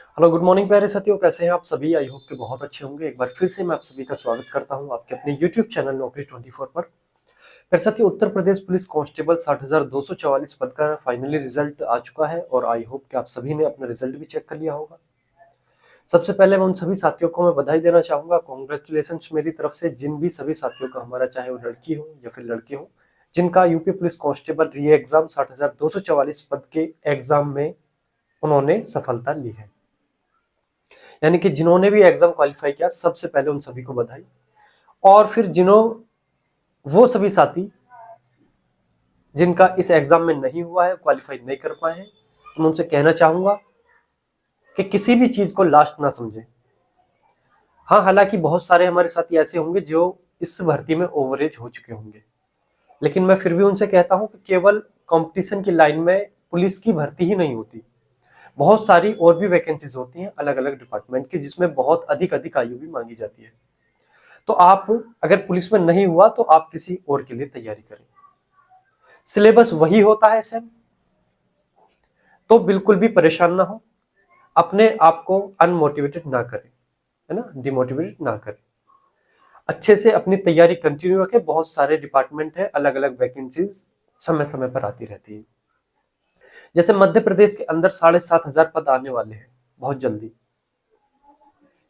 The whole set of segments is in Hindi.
हेलो गुड मॉर्निंग प्यारे साथियों, कैसे हैं आप सभी। आई होप कि बहुत अच्छे होंगे। एक बार फिर से मैं आप सभी का स्वागत करता हूं आपके अपने यूट्यूब चैनल नौकरी 24 पर। प्यारे साथियों, उत्तर प्रदेश पुलिस कांस्टेबल 60,244 पद का फाइनली रिजल्ट आ चुका है और आई होप कि आप सभी ने अपना रिजल्ट भी चेक कर लिया होगा। सबसे पहले मैं उन सभी साथियों को मैं बधाई देना चाहूंगा। कॉन्ग्रेचुलेशन मेरी तरफ से जिन भी सभी साथियों का हमारा, चाहे वो लड़की हो या फिर लड़के हो, जिनका यूपी पुलिस कांस्टेबल री एग्जाम 60,244 पद के एग्जाम में उन्होंने सफलता ली है, यानी कि जिन्होंने भी एग्जाम क्वालिफाई किया, सबसे पहले उन सभी को बधाई। और फिर वो सभी साथी जिनका इस एग्जाम में नहीं हुआ है, क्वालिफाई नहीं कर पाए हैं, तो मैं उनसे कहना चाहूंगा कि किसी भी चीज को लास्ट ना समझें। हाँ, हालांकि बहुत सारे हमारे साथी ऐसे होंगे जो इस भर्ती में ओवरेज हो चुके होंगे, लेकिन मैं फिर भी उनसे कहता हूं कि केवल कंपटीशन की लाइन में पुलिस की भर्ती ही नहीं होती, बहुत सारी और भी वैकेंसीज होती हैं अलग अलग डिपार्टमेंट की, जिसमें बहुत अधिक अधिक आयु भी मांगी जाती है। तो आप अगर पुलिस में नहीं हुआ तो आप किसी और के लिए तैयारी करें। सिलेबस वही होता है सेम, तो बिल्कुल भी परेशान ना हो, अपने आप को अनमोटिवेटेड ना करें, है ना, डिमोटिवेटेड ना करें। अच्छे से अपनी तैयारी कंटिन्यू रखें। बहुत सारे डिपार्टमेंट है, अलग अलग वैकेंसीज समय समय पर आती रहती है। जैसे मध्य प्रदेश के अंदर 7,500 पद आने वाले हैं बहुत जल्दी,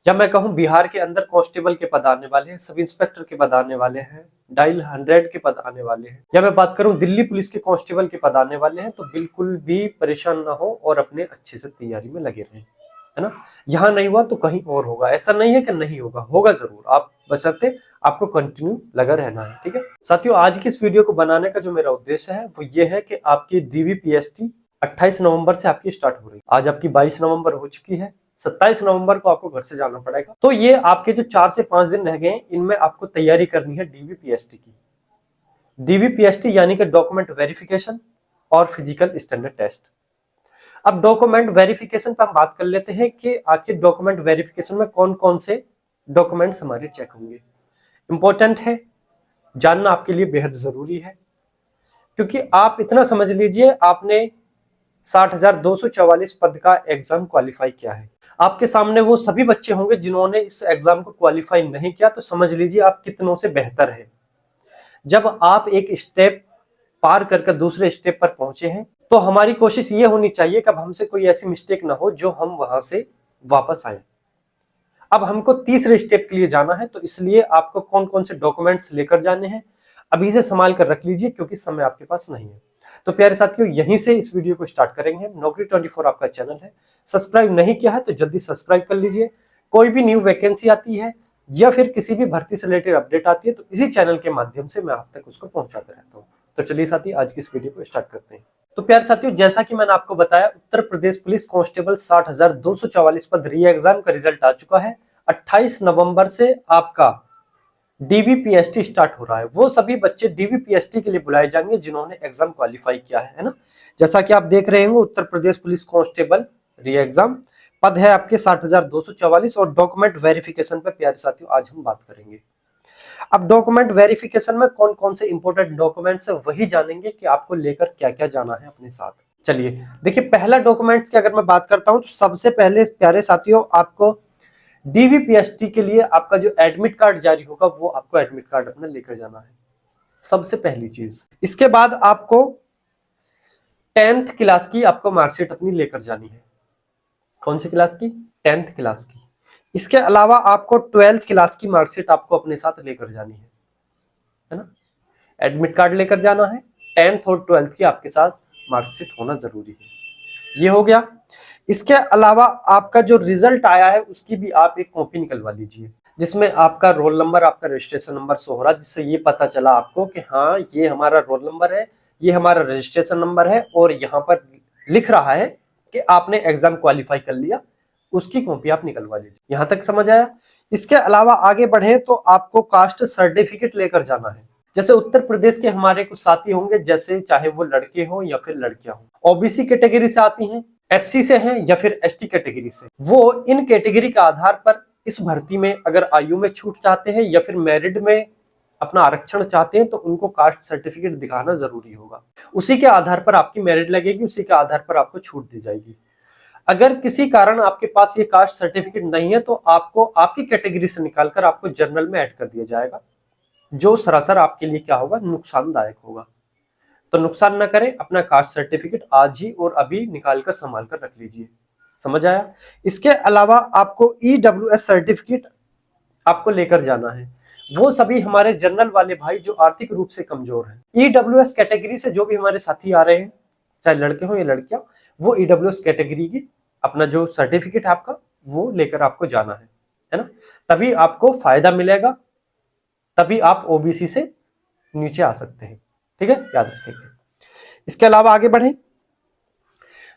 या मैं कहूं बिहार के अंदर कांस्टेबल के पद आने वाले हैं, सब इंस्पेक्टर के पद आने वाले हैं, डायल 100 के पद आने वाले हैं, या मैं बात करूं दिल्ली पुलिस के कांस्टेबल के पद आने वाले हैं। तो बिल्कुल भी परेशान ना हो और अपने अच्छे से तैयारी में लगे रहें, है ना। यहाँ नहीं हुआ तो कहीं और होगा, ऐसा नहीं है कि नहीं होगा, होगा जरूर। आप बशर्ते आपको कंटिन्यू लगा रहना है, ठीक है साथियों। आज की इस वीडियो को बनाने का जो मेरा उद्देश्य है वो ये है कि आपकी डीवीपीएसटी 28 नवंबर से आपकी स्टार्ट हो रही है। आज आपकी 22 नवंबर हो चुकी है, 27 नवंबर को आपको घर से जाना पड़ेगा। तो ये आपके जो 4 से 5 दिन रह गए, इनमें आपको तैयारी करनी है डीवीपीएसटी की। डीवीपीएसटी यानी कि डॉक्यूमेंट वेरिफिकेशन और फिजिकल स्टैंडर्ड टेस्ट। अब डॉक्यूमेंट वेरिफिकेशन पर हम बात कर लेते हैं कि आखिर डॉक्यूमेंट वेरिफिकेशन में कौन कौन से डॉक्यूमेंट्स हमारे चेक होंगे। इंपॉर्टेंट है, जानना आपके लिए बेहद जरूरी है, क्योंकि आप इतना समझ लीजिए, आपने 60,244 पद का एग्जाम क्वालिफाई किया है। आपके सामने वो सभी बच्चे होंगे जिन्होंने इस एग्जाम को क्वालिफाई नहीं किया, तो समझ लीजिए आप कितनों से बेहतर है। जब आप एक स्टेप पार करके दूसरे स्टेप पर पहुंचे हैं, तो हमारी कोशिश ये होनी चाहिए कि अब हमसे कोई ऐसी मिस्टेक ना हो जो हम वहां से वापस आए। अब हमको तीसरे स्टेप के लिए जाना है, तो इसलिए आपको कौन कौन से डॉक्यूमेंट्स लेकर जाने हैं अभी से संभाल कर रख लीजिए, क्योंकि समय आपके पास नहीं है। तो प्यारे साथियों, यहीं से इस वीडियो को स्टार्ट करेंगे। नौकरी 24 आपका चैनल है, सब्सक्राइब नहीं किया है तो जल्दी सब्सक्राइब कर लीजिए। कोई भी न्यू वैकेंसी आती है या फिर किसी भी भर्ती से रिलेटेड अपडेट आती है, तो इसी चैनल के माध्यम से मैं आप तक उसको पहुंचाता रहता हूं। तो चलिए साथी, आज की इस वीडियो को स्टार्ट करते हैं। तो प्यारे साथियों, जैसा कि मैंने आपको बताया, उत्तर प्रदेश पुलिस कांस्टेबल 60,244 पद री एग्जाम का रिजल्ट आ चुका है। 28 नवंबर से आपका डीवीपीएसटी स्टार्ट हो रहा है। वो सभी बच्चे डीवीपीएसटी के लिए बुलाए जाएंगे जिन्होंने एग्जाम क्वालिफाई किया है ना। जैसा कि आप देख रहे होंगे, उत्तर प्रदेश पुलिस कांस्टेबल री एग्जाम पद है आपके 60,244, और डॉक्यूमेंट वेरिफिकेशन पे प्यारे साथियों आज हम बात करेंगे। अब डॉक्यूमेंट वेरिफिकेशन में कौन कौन से इंपोर्टेंट डॉक्यूमेंट्स है वही जानेंगे कि आपको लेकर क्या क्या जाना है अपने साथ। चलिए देखिए, पहला डॉक्यूमेंट्स की अगर मैं बात करता हूं, तो सबसे पहले प्यारे साथियों आपको डीवीपीएसटी के लिए आपका जो एडमिट कार्ड जारी होगा, वो आपको एडमिट कार्ड अपना लेकर जाना है, सबसे पहली चीज। इसके बाद आपको 10th क्लास की आपको मार्कशीट अपनी लेकर जानी है। कौन सी क्लास की? 10th क्लास की। इसके अलावा आपको 12th क्लास की मार्कशीट आपको अपने साथ लेकर जानी है ना। एडमिट कार्ड लेकर जाना है, 10th और 12th की आपके साथ मार्कशीट होना जरूरी है। ये हो गया। इसके अलावा आपका जो रिजल्ट आया है उसकी भी आप एक कॉपी निकलवा लीजिए, जिसमें आपका रोल नंबर, आपका रजिस्ट्रेशन नंबर शो हो रहा है, जिससे ये पता चला आपको कि हाँ, ये हमारा रोल नंबर है, ये हमारा रजिस्ट्रेशन नंबर है, और यहाँ पर लिख रहा है कि आपने एग्जाम क्वालिफाई कर लिया। उसकी कॉपी आप निकलवा लीजिए। यहां तक समझ आया। इसके अलावा आगे बढ़े तो आपको कास्ट सर्टिफिकेट लेकर जाना है। जैसे उत्तर प्रदेश के हमारे कुछ साथी होंगे, जैसे चाहे वो लड़के हो या फिर लड़कियां हो, ओबीसी कैटेगरी से आती हैं, एससी से हैं या फिर एसटी कैटेगरी से, वो इन कैटेगरी के आधार पर इस भर्ती में अगर आयु में छूट चाहते हैं या फिर मेरिट में अपना आरक्षण चाहते हैं, तो उनको कास्ट सर्टिफिकेट दिखाना जरूरी होगा। उसी के आधार पर आपकी मेरिट लगेगी, उसी के आधार पर आपको छूट दी जाएगी। अगर किसी कारण आपके पास ये कास्ट सर्टिफिकेट नहीं है तो आपको आपकी कैटेगरी से निकालकर आपको जनरल में ऐड कर दिया जाएगा, जो सरासर आपके लिए क्या होगा, नुकसानदायक होगा। तो नुकसान ना करें, अपना कास्ट सर्टिफिकेट आज ही और अभी निकाल कर संभाल कर रख लीजिए। समझ आया? इसके अलावा आपको ईडब्ल्यूएस सर्टिफिकेट आपको लेकर जाना है। वो सभी हमारे जनरल वाले भाई जो आर्थिक रूप से कमजोर हैं, ईडब्ल्यूएस कैटेगरी से जो भी हमारे साथी आ रहे हैं, चाहे लड़के हो या लड़कियां, वो ईडब्ल्यूएस कैटेगरी की अपना जो सर्टिफिकेट है आपका वो लेकर आपको जाना है ना? तभी आपको फायदा मिलेगा, तभी आप ओबीसी से नीचे आ सकते हैं। ठीक है, याद रखिएगा। इसके अलावा आगे बढ़े,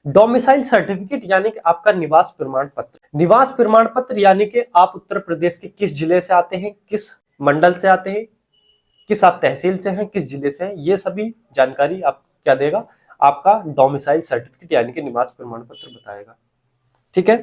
डोमिसाइल सर्टिफिकेट यानी कि आपका निवास प्रमाण पत्र। निवास प्रमाण पत्र यानी कि आप उत्तर प्रदेश के किस जिले से आते हैं, किस मंडल से आते हैं, किस आप तहसील से हैं, किस जिले से हैं, ये सभी जानकारी आप क्या देगा, आपका डोमिसाइल सर्टिफिकेट यानी कि निवास प्रमाण पत्र बताएगा। ठीक है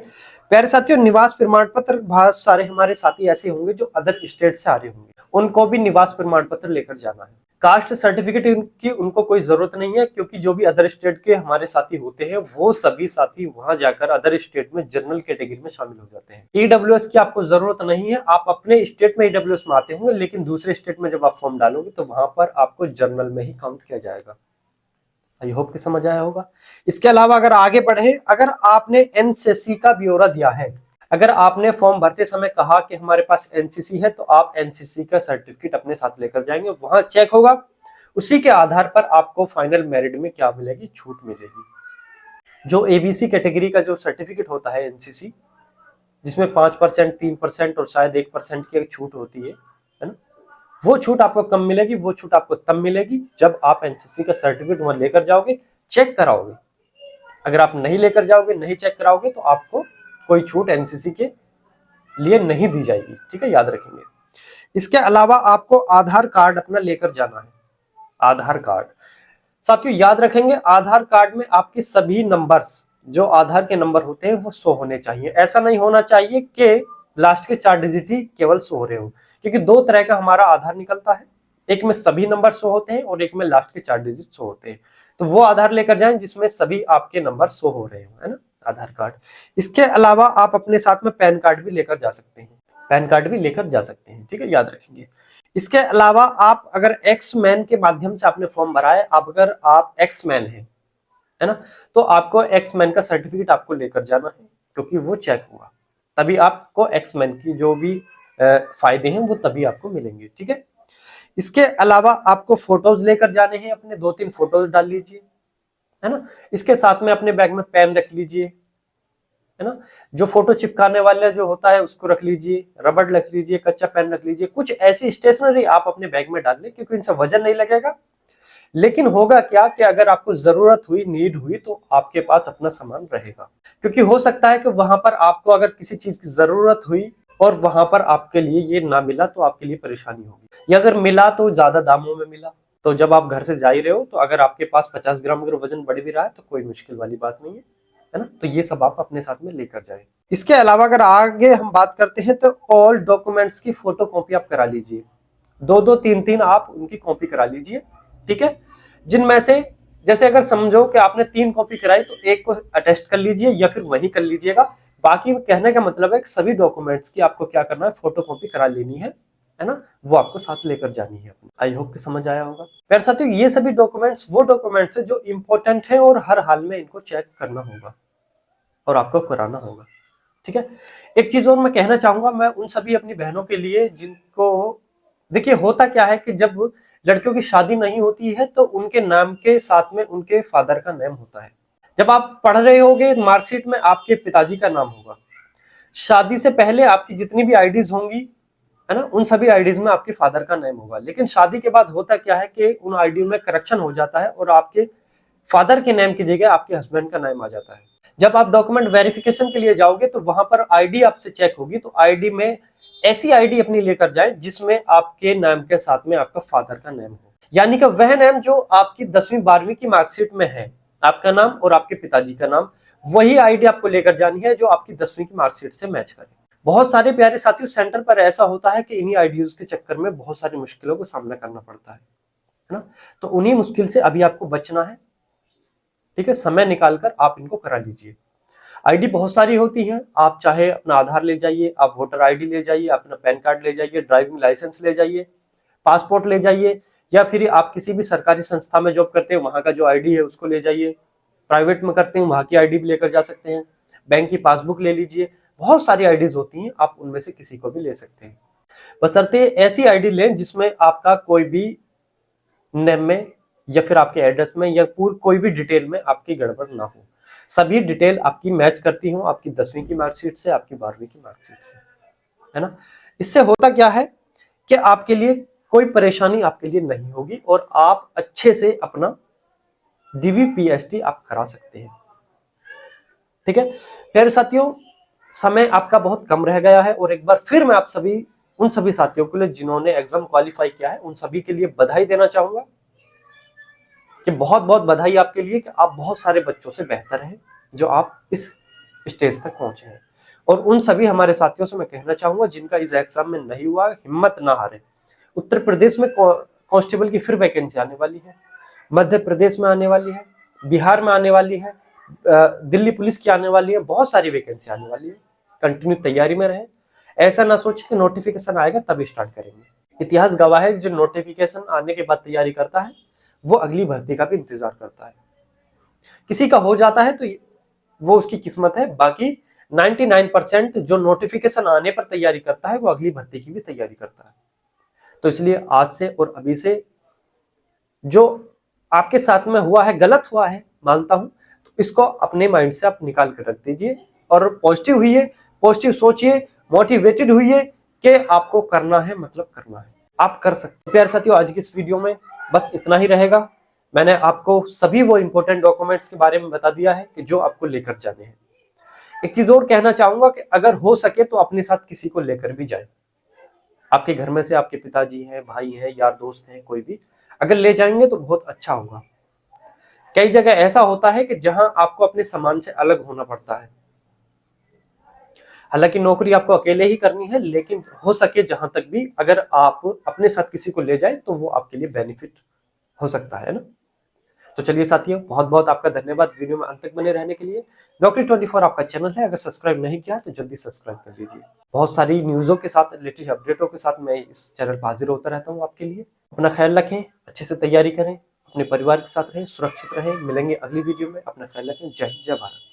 प्यारे साथियों, निवास प्रमाण पत्र बहुत सारे हमारे साथी ऐसे होंगे जो अदर स्टेट से आ रहे होंगे, उनको भी निवास प्रमाण पत्र लेकर जाना है। कास्ट सर्टिफिकेट की उनको कोई जरूरत नहीं है, क्योंकि जो भी अदर स्टेट के हमारे साथी होते हैं वो सभी साथी वहां जाकर अदर स्टेट में जनरल कैटेगरी में शामिल हो जाते हैं। ईडब्ल्यूएस की आपको जरूरत नहीं है, आप अपने स्टेट में ईडब्ल्यूएस में आते होंगे, लेकिन दूसरे स्टेट में जब आप फॉर्म डालोगे तो वहां पर आपको जनरल में ही काउंट किया जाएगा। आई होप कि समझ आया होगा। इसके अलावा अगर आगे बढ़े, अगर आपने एनसीसी का ब्यौरा दिया है, अगर आपने फॉर्म भरते समय कहा कि हमारे पास एनसीसी है, तो आप एनसीसी का सर्टिफिकेट अपने साथ लेकर जाएंगे, वहां चेक होगा, उसी के आधार पर आपको फाइनल मेरिट में क्या मिलेगी, छूट मिलेगी। जो एबीसी कैटेगरी का जो सर्टिफिकेट होता है एनसीसी, जिसमें 5%, 3% और शायद 1% की छूट होती है ना, वो छूट आपको कम मिलेगी। वो छूट आपको तब मिलेगी जब आप एनसीसी का सर्टिफिकेट वहां लेकर जाओगे, चेक कराओगे। अगर आप नहीं लेकर जाओगे, नहीं चेक कराओगे, तो आपको कोई छूट एनसीसी के लिए नहीं दी जाएगी। ठीक है, याद रखेंगे। इसके अलावा आपको आधार कार्ड अपना लेकर जाना है। आधार कार्ड साथियों याद रखेंगे, आधार कार्ड में आपके सभी नंबर्स, जो आधार के नंबर होते हैं, वो शो होने चाहिए। ऐसा नहीं होना चाहिए कि लास्ट के 4 डिजिट ही केवल शो हो रहे हो, क्योंकि 2 तरह का हमारा आधार निकलता है, एक में सभी नंबर शो होते हैं और एक में लास्ट के 4 डिजिट शो होते हैं। तो वो आधार लेकर जाएं जिसमें सभी आपके नंबर शो हो रहे हो, है ना, आधार कार्ड। इसके अलावा आप अपने साथ में पैन कार्ड भी लेकर जा सकते हैं, पैन कार्ड भी लेकर जा सकते हैं। ठीक है, याद रखेंगे। इसके अलावा आप अगर एक्स मैन के माध्यम से आपने फॉर्म भरा है, अगर आप एक्स मैन है ना, तो आपको एक्स मैन का सर्टिफिकेट आपको लेकर जाना है, क्योंकि वो चेक हुआ, तभी आपको एक्स मैन की जो भी फायदे हैं वो तभी आपको मिलेंगे। ठीक है, इसके अलावा आपको फोटोज लेकर जाने हैं, अपने 2-3 फोटोज डाल लीजिए, है ना। इसके साथ में अपने बैग में पेन रख लीजिए, है ना। जो फोटो चिपकाने वाला जो होता है उसको रख लीजिए, रबड़ रख लीजिए, कच्चा पेन रख लीजिए, कुछ ऐसी स्टेशनरी आप अपने बैग में डाल लें, क्योंकि इनसे वजन नहीं लगेगा। लेकिन होगा क्या कि अगर आपको जरूरत हुई, नीड हुई, तो आपके पास अपना सामान रहेगा, क्योंकि हो सकता है कि वहां पर आपको अगर किसी चीज की जरूरत हुई और वहां पर आपके लिए ये ना मिला, तो आपके लिए परेशानी होगी, या अगर मिला तो ज्यादा दामों में मिला। तो जब आप घर से जा ही रहे हो, तो अगर आपके पास 50 ग्राम अगर वजन बढ़ भी रहा है तो कोई मुश्किल वाली बात नहीं है ना। तो ये सब आप अपने साथ में लेकर जाएं। इसके अलावा अगर आगे हम बात करते हैं, तो ऑल डॉक्यूमेंट्स की फोटो कॉपी आप करा लीजिए, 2-2, 3-3 आप उनकी कॉपी करा लीजिए। ठीक है, जिनमें से जैसे अगर समझो कि आपने 3 कॉपी कराई, तो एक को अटेस्ट कर लीजिए या फिर वही कर लीजिएगा। बाकी कहने का मतलब है कि सभी डॉक्यूमेंट्स की आपको क्या करना है, फोटो कॉपी करा लेनी है ना, वो आपको साथ लेकर जानी है। आई होप कि समझ आया होगा। प्यारे साथियों, ये सभी डॉक्यूमेंट्स वो डॉक्यूमेंट्स है जो इंपॉर्टेंट है और हर हाल में इनको चेक करना होगा और आपको कराना होगा। ठीक है, एक चीज और मैं कहना चाहूंगा, मैं उन सभी अपनी बहनों के लिए जिनको, देखिए होता क्या है कि जब लड़कियों की शादी नहीं होती है तो उनके नाम के साथ में उनके फादर का नाम होता है। जब आप पढ़ रहे होगे, मार्कशीट में आपके पिताजी का नाम होगा। शादी से पहले आपकी जितनी भी आईडीज होंगी, है ना, उन सभी आईडीज में आपके फादर का नाम होगा। लेकिन शादी के बाद होता क्या है कि उन आईडी में करेक्शन हो जाता है और आपके फादर के नाम की जगह आपके हस्बैंड का नाम आ जाता है। जब आप डॉक्यूमेंट वेरिफिकेशन के लिए जाओगे तो वहां पर आईडी आपसे चेक होगी, तो आईडी में ऐसी आईडी अपनी लेकर जाए जिसमें आपके नाम के साथ में आपका फादर का नाम हो, यानी कि वह नाम जो आपकी 10वीं 12वीं की मार्कशीट में है, आपका नाम और आपके पिताजी का नाम, वही आईडी आपको लेकर जानी है जो आपकी 10वीं की मार्कशीट से मैच करे। बहुत सारे प्यारे साथियों, सेंटर पर ऐसा होता है कि इन्हीं आईडीज के चक्कर में बहुत सारी मुश्किलों का सामना करना पड़ता है ना। तो उन्हीं मुश्किल से अभी आपको बचना है। ठीक है, समय निकालकर आप इनको करा लीजिए। आईडी बहुत सारी होती हैं, आप चाहे अपना आधार ले जाइए, आप वोटर आईडी ले जाइए, अपना पैन कार्ड ले जाइए, ड्राइविंग लाइसेंस ले जाइए, पासपोर्ट ले जाइए, या फिर आप किसी भी सरकारी संस्था में जॉब करते हैं वहां का जो आईडी है उसको ले जाइए, प्राइवेट में करते हैं वहां की आईडी भी लेकर जा सकते हैं, बैंक की पासबुक ले लीजिए, बहुत सारी आईडीज होती हैं, आप उनमें से किसी को भी ले सकते हैं। बशर्ते ऐसी आईडी लें जिसमें आपका कोई भी नेम में या फिर आपके एड्रेस में या कोई भी डिटेल में आपकी गड़बड़ ना हो, सभी डिटेल आपकी मैच करती हो आपकी 10वीं की मार्कशीट से, आपकी 12वीं की मार्कशीट से, है ना। इससे होता क्या है कि आपके लिए कोई परेशानी आपके लिए नहीं होगी और आप अच्छे से अपना डीवीपीएसटी आप करा सकते हैं। ठीक है प्यारे साथियों, समय आपका बहुत कम रह गया है और एक बार फिर मैं आप सभी उन सभी साथियों के लिए जिन्होंने एग्जाम क्वालिफाई किया है उन सभी के लिए बधाई देना चाहूंगा कि बहुत बहुत बधाई आपके लिए कि आप बहुत सारे बच्चों से बेहतर हैं जो आप इस स्टेज तक पहुंचे हैं। और उन सभी हमारे साथियों से मैं कहना चाहूंगा जिनका इस एग्जाम में नहीं हुआ, हिम्मत ना हारे। उत्तर प्रदेश में कांस्टेबल की फिर वैकेंसी आने वाली है, मध्य प्रदेश में आने वाली है, बिहार में आने वाली है, दिल्ली पुलिस की आने वाली है, बहुत सारी वैकेंसी आने वाली है। कंटिन्यू तैयारी में रहे, ऐसा ना सोचे कि नोटिफिकेशन आएगा तभी स्टार्ट करेंगे। इतिहास गवाह है जो नोटिफिकेशन आने के बाद तैयारी करता है वो अगली भर्ती का भी इंतजार करता है। किसी का हो जाता है तो वो उसकी किस्मत है, बाकी 99% जो नोटिफिकेशन आने पर तैयारी करता है वो अगली भर्ती की भी तैयारी करता है। तो इसलिए आज से और अभी से जो आपके साथ में हुआ है, गलत हुआ है मानता हूं, तो इसको अपने माइंड से आप निकाल कर रख दीजिए और पॉजिटिव हुई है, पॉजिटिव सोचिए, मोटिवेटेड हुई है कि आपको करना है, मतलब करना है, आप कर सकते। प्यारे साथियों, आज की इस वीडियो में बस इतना ही रहेगा। मैंने आपको सभी वो इंपॉर्टेंट डॉक्यूमेंट्स के बारे में बता दिया है कि जो आपको लेकर जाने हैं। एक चीज और कहना चाहूंगा कि अगर हो सके तो अपने साथ किसी को लेकर भी जाएं। आपके घर में से आपके पिताजी हैं, भाई हैं, यार दोस्त हैं, कोई भी अगर ले जाएंगे तो बहुत अच्छा होगा। कई जगह ऐसा होता है कि जहां आपको अपने सामान से अलग होना पड़ता है। हालांकि नौकरी आपको अकेले ही करनी है, लेकिन हो सके जहां तक भी अगर आप अपने साथ किसी को ले जाएं तो वो आपके लिए बेनिफिट हो सकता है ना। तो चलिए साथियों, बहुत बहुत आपका धन्यवाद वीडियो में अंत तक बने रहने के लिए। नौकरी 24 आपका चैनल है, अगर सब्सक्राइब नहीं किया तो जल्दी सब्सक्राइब कर लीजिए। बहुत सारी न्यूज़ों के साथ, लेटेस्ट अपडेटों के साथ मैं इस चैनल पर हाजिर होता रहता हूँ आपके लिए। अपना ख्याल रखें, अच्छे से तैयारी करें, अपने परिवार के साथ रहें, सुरक्षित रहें। मिलेंगे अगली वीडियो में, अपना ख्याल रखें। जय हिंद, जय भारत।